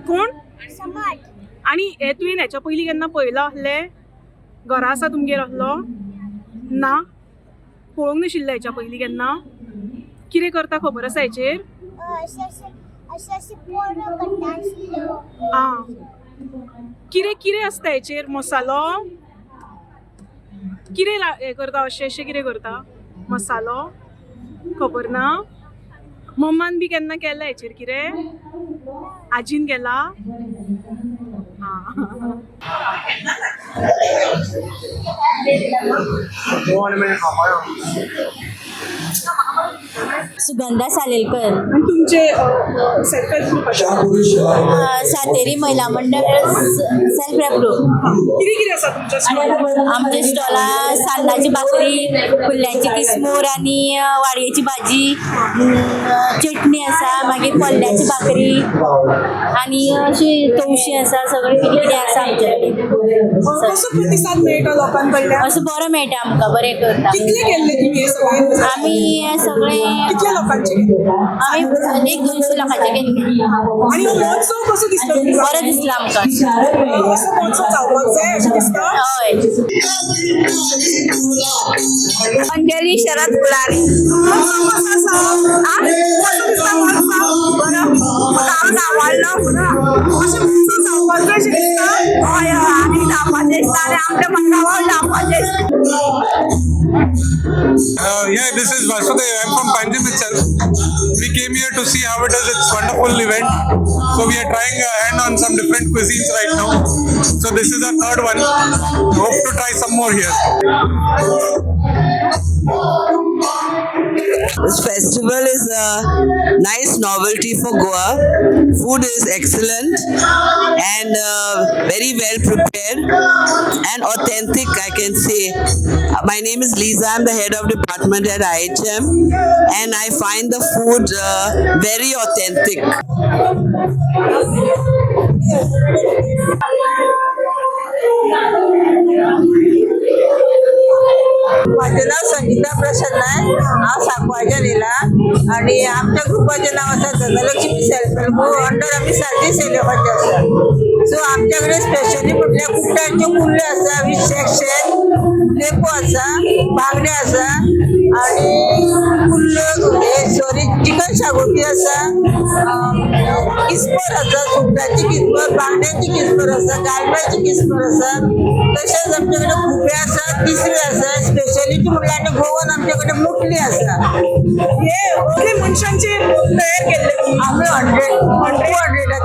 कोण आणि हे तुवें हेच्या पयलीं केन्ना पळयला आहले घरा आसा तुमगेर आहलो ना पळोवंक नाशिल्ले हेच्या पयलीं केन्ना कितें करता खबर आसा हेचेर आं कितें कितें आसता हेचेर मसालो कितें हे करता अशें कितें करता मसालो खबर ना मम्मान बी केन्ना केला हेचेर कितें आजीन केला सुगंधा सालेलकर आणि तुमचे सेल्फ हेल्प ग्रुप सातेरी महिला मंडळ सेल्फ हेल्प ग्रुप कितें कितें आसा तुमच्या स्टॉलार आमच्या स्टॉलार सान्नाची भाकरी कुल्ल्यांची किसमूर आणि वाडयेची भाजी चटणी आसा मागीर कोल्ल्याची भाकरी आणि अशी तवशी आसा सगळें कितें कितें आसा आमचे कडेन कसो प्रतिसाद मेळटा लोकां कडल्यान असं बरं मेळटा आमकां बरें करता कितले केल्ले तुमी हे सगळे आमी सगळें कितल्या लोकांचे आमी 100-200 लोकांचे केल्ले आणि हो महोत्सव कसो दिसलो तुमकां बरं दिसला आमकां असो महोत्सव जावपाक जाय अशें दिसता हय Anjali Sharad Phulari Yeah, this is Vasudev. I'm from Panjim itself. We came here to see how it is. It's a wonderful event. So we are trying a hand on some different cuisines right now. So this is our third one. Hope to try some more here. This festival is a nice novelty for Goa. Food is excellent and very well prepared and authentic, I can say. My name is Lisa. I'm the head of department at IHM and I find the food very authentic. माझे नाव संगीता प्रसन्न आहे हांव सांकवाळच्यान येयला आणि आमच्या ग्रुपाचें नाव आसा Dhanlaxmi self help group under आमी सारथी सेलेबाचे आसा so आमच्या कडेन स्पेशली म्हटल्यार कुट्टांचे कुल्ले आसा वीथ सेक्शन लेपो आसा बांगडे आसा आणि कुल्ल्यो सॉरी चिकन शागोती आसा किस्मोर आसा सुंगटाची किस्मोर बांगड्यांची किस्मोर आसा गालम्याची किस्मोर आसा तशेंच आमचे कडेन खुबे आसा तिसरी आसा स्पेशलिटी म्हटल्यार आनी गोवन आमचे कडेन मुटली आसा हे कितले मनशांचे तयार केल्ले आमी 200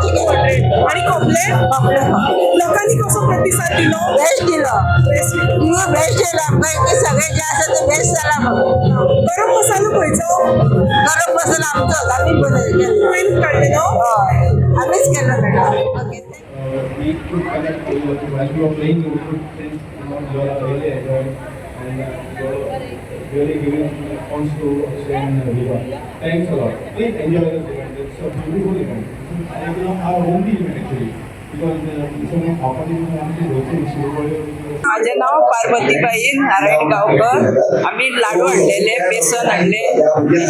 केले आणि कपले लोकांनी कसो प्रतिसाद दिलो बेस्ट दिलो तुम्ही बेस्ट दिलो आमकां इतले सगळे जे आसा ते बेस्ट जाला म्हाका गरम मसालो खंयचो गरम मसाला आमचोच आमी बनयलो तुवें काडलेलो हय आमीच केलो madam okay we could connect while we were playing, we could sense you all are really enjoying and you all are really giving response to Hussein Viva. Thanks a lot. Please enjoy this event. It's a beautiful event. It's our only event actually. माझे नाव पार्वतीबाई नारायण गावकर आम्ही लाडू हाडलेले बेसन हाडले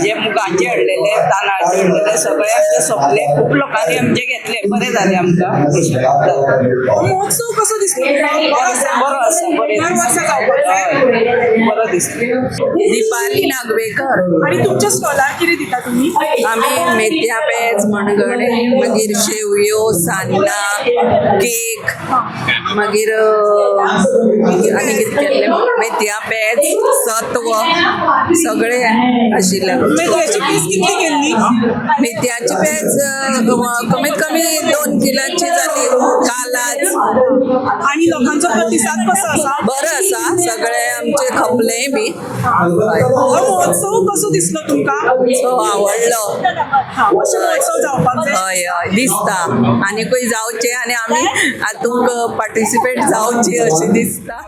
जे मुगाचे हाडलेले तांदळाचे हाडलेले सगळे आमचे सोंपले खूप लोकांनी आमचे घेतले बरे जाले आमकां महोत्सव कसो दिसलो बरो आसा बरो दिसलो दिपाली नागवेकर आणि तुमच्या स्टॉलार कितें दिता तुमी आमी मेथया पेज मणगणे मागीर शेवयो सान्नां केक मागीर आनी कितें केल्लें मेथया पेज सत्व सगळे आशिल्ले मेथयाची पीस कितली केल्ली मेथयाची पेज कमीत कमी 2 किलांची जाली कालाच आणि लोकांचो प्रतिसाद कसो आसा बरो आसा सगळे आमचे खपलेय बी हो महोत्सव कसो दिसलो तुमकां सो आवडलो अशें महोत्सव जावपाक जाय हय हय दिसता आनीकूय जावचे आनी आमी हातूंक पार्टिसिपेट जावची अशें दिसता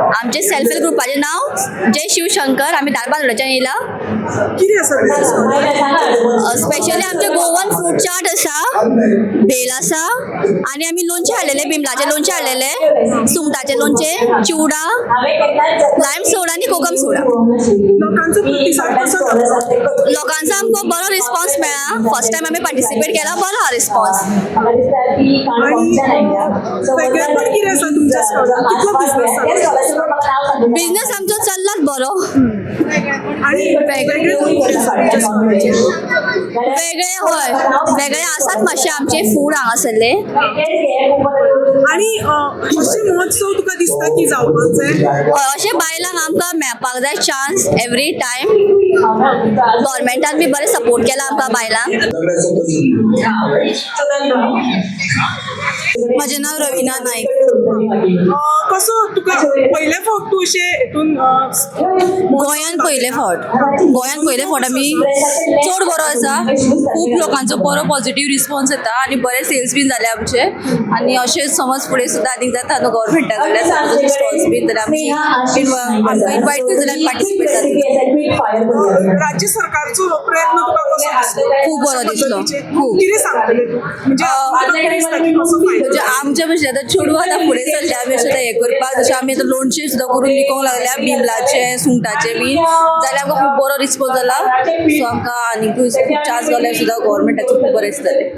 आमचे सेल्फ हेल्प ग्रुपाचें नाव जय शिवशंकर. आमी दारबांदोड्याच्यान येयला. कितें आसा तुमच्या स्टॉलार? स्पेशली आमचे गोवन फ्रूट चाट आसा, भेल आसा आनी आमी लोणचें हाडलेलें, बिमलाचें लोणचें हाडलेलें, सुंगटाचें लोणचें, चिवडा, लायम सोडा आनी कोकम सोडा. लोकांचो प्रतिसाद कसो जाता? लोकांचो आमकां बरो रिस्पॉन्स मेळ्ळा. फर्स्ट टायम आमी पार्टिसिपेट केला, बरो हा रिस्पॉन्स. वेगळें पण कितें आसा तुमच्या स्टॉलार? कितलो बिझनेस जाता? बिझनेस आमचो चल्लात बरो. आणि वेगळे कितें आसा तुमच्या स्टॉलाचेर? वेगळे हय, वेगळे आसात मातशे आमचे फूड हांगासरले. आणि अशें महोत्सव तुका दिसता की जावपाक जाय? अशें बायलांक आमकां मेळपाक जाय चान्स एवरी टायम. गव्हर्मेंटान बी बरें सपोर्ट केला आमकां बायलांक. म्हजें नांव रविना नाईक. कसो तुका पयले फावट तूं अशें हितून गोंयान पयले फावट आमी चड बरो आसा. खूब लोकांचो बरो पॉझिटिव्ह रिस्पॉन्स येता आनी बरे सेल्स बीन जाले आमचे. आनी अशें समज फुडें सुद्दां आनीक जाता न्हू गव्हर्मेंटा कडल्यान स्टॉल्स बीन, जाल्यार आमकां इन्वायट कर जाल्यार पार्टिसिपेट जातली. राज्य सरकारचो हो प्रयत्न तुका कसो दिसलो? खूब बरो दिसलो. खूब. कितें सांगतले तूं? म्हणजे तुका कितें दिसता की कसो फायदो? म्हणजे आमच्या भशेन आतां चेडूं आतां फुडें चलले आमी अशें हें करपाक. जशें आमी आतां लोणचें सुद्दां करून विकूंक लागल्या, बिमलाचें, सुंगटाचें बी, जाल्यार आमकां खूब बरो रिस्पॉन्स जाला. सो आमकां आनीकूय चान्स गावल्यार सुद्दां गव्हर्मेंटाचें खूब बरें दिसतलें.